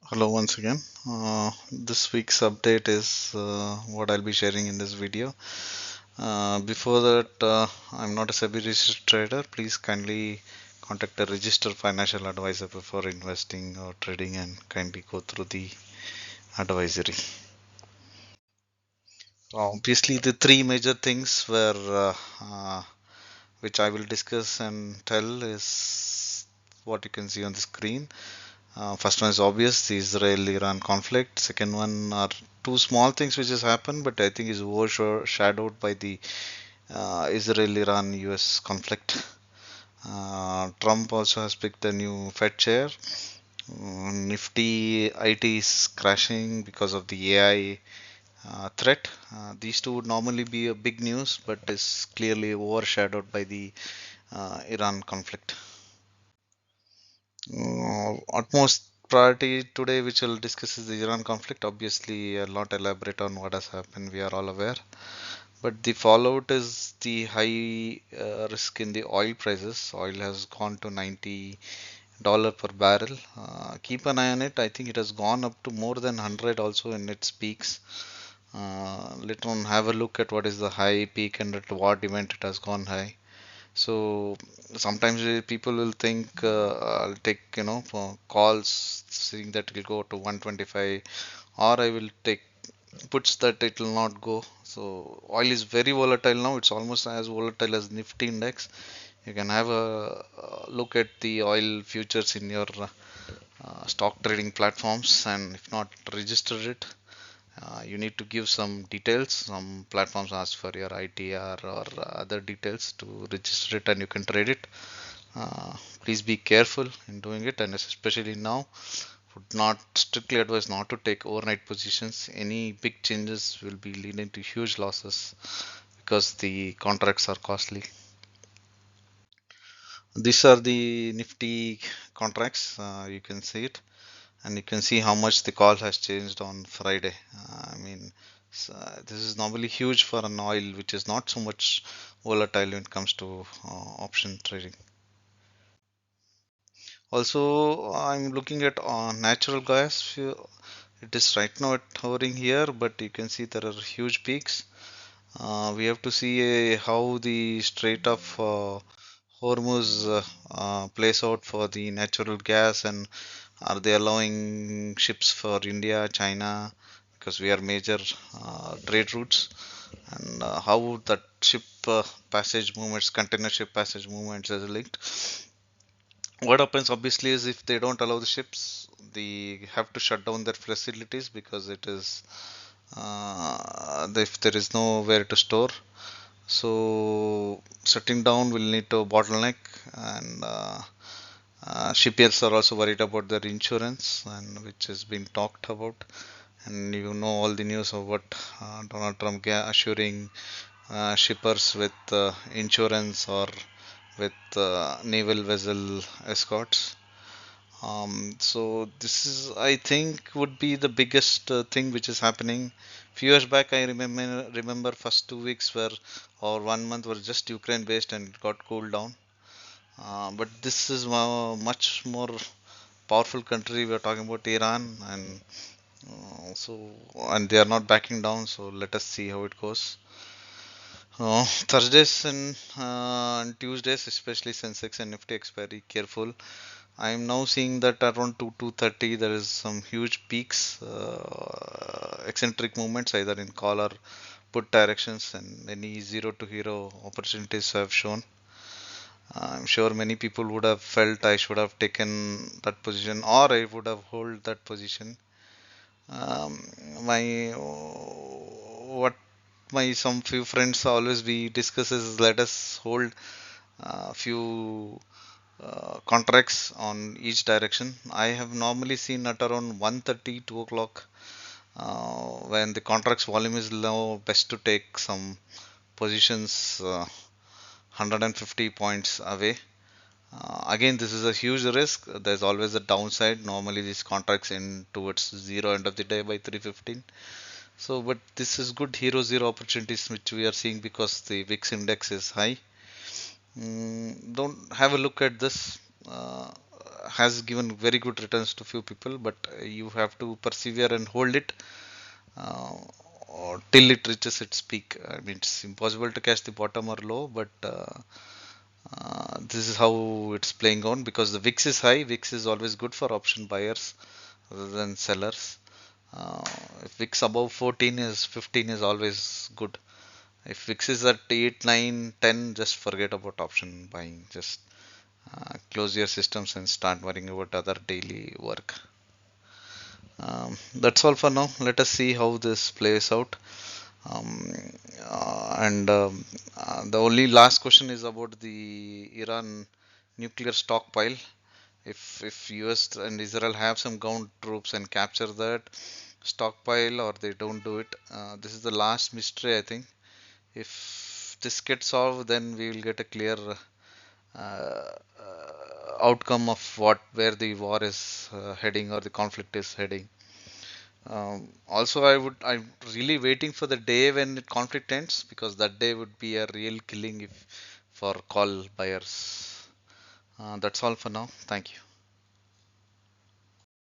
Hello once again. This week's update is what I'll be sharing in this video. Before that, I'm not a SEBI registered trader. Please kindly contact a registered financial advisor before investing or trading and kindly go through the advisory. Obviously, the three major things which I will discuss and tell is what you can see on the screen. First one is obvious, the Israel-Iran conflict. Second one are two small things which has happened, but I think is overshadowed by the Israel-Iran-US conflict. Trump also has picked a new Fed chair. Nifty IT is crashing because of the AI threat. These two would normally be a big news, but is clearly overshadowed by the Iran conflict. Utmost priority today, which we'll discuss, is the Iran conflict. Obviously, I'll not elaborate on what has happened. We are all aware. But the fallout is the high risk in the oil prices. Oil has gone to $90 per barrel. Keep an eye on it. I think it has gone up to more than 100 also in its peaks. Later on, have a look at what is the high peak and at what event it has gone high. So sometimes people will think I'll take for calls saying that it will go to 125, or I will take puts that it will not go. So oil is very volatile now. It's almost as volatile as Nifty index. You can have a look at the oil futures in your stock trading platforms, and if not register it, you need to give some details. Some platforms ask for your ITR or other details to register it, and you can trade it. Please be careful in doing it, and especially now, would not strictly advise not to take overnight positions. Any big changes will be leading to huge losses because the contracts are costly. These are the Nifty contracts. You can see it, and you can see how much the call has changed on Friday. This is normally huge for an oil which is not so much volatile when it comes to option trading. Also, I'm looking at natural gas. It is right now at hovering here, but you can see there are huge peaks. We have to see how the Strait of Hormuz plays out for the natural gas, and are they allowing ships for India, China, because we are major trade routes, and how that ship passage movements, container ship passage movements is linked. What happens obviously is if they don't allow the ships, they have to shut down their facilities because it is if there is nowhere to store. So shutting down will need to bottleneck, and shipyards are also worried about their insurance, and which has been talked about. And you know all the news of what Donald Trump assuring shippers with insurance or with naval vessel escorts. So this is, I think, would be the biggest thing which is happening. Few years back, I remember first 2 weeks were or 1 month were just Ukraine based and it got cooled down. But this is a much more powerful country. We are talking about Iran, and and they are not backing down. So let us see how it goes. Thursdays and Tuesdays, especially Sensex and Nifty, very careful. I am now seeing that around 2:30 there is some huge peaks, eccentric movements either in call or put directions, and any zero to hero opportunities have shown. I'm sure many people would have felt I should have taken that position or I would have hold that position. Um, my what my some few friends always we discuss is let us hold few contracts on each direction. I have normally seen at around 1:30, 2 o'clock, when the contracts volume is low, best to take some positions 150 points away. Again, this is a huge risk. There's always a downside. Normally, these contracts end towards zero end of the day by 3:15. So, but this is good hero zero opportunities which we are seeing because the VIX index is high. Don't have a look at this. Uh, has given very good returns to few people, but you have to persevere and hold it uh, or till it reaches its peak. I mean, it's impossible to catch the bottom or low, but this is how it's playing on because the VIX is high. VIX is always good for option buyers rather than sellers. Uh, if VIX above 14 is 15 is always good. If VIX is at 8, 9, 10, just forget about option buying. Just close your systems and start worrying about other daily work. That's all for now. Let us see how this plays out. Um, and The only last question is about the Iran nuclear stockpile. If US and Israel have some ground troops and capture that stockpile or they don't do it, this is the last mystery I think. If this gets solved, then we will get a clear outcome of what where the war is heading or the conflict is heading. Also, I'm really waiting for the day when the conflict ends because that day would be a real killing if for call buyers. That's all for now. Thank you.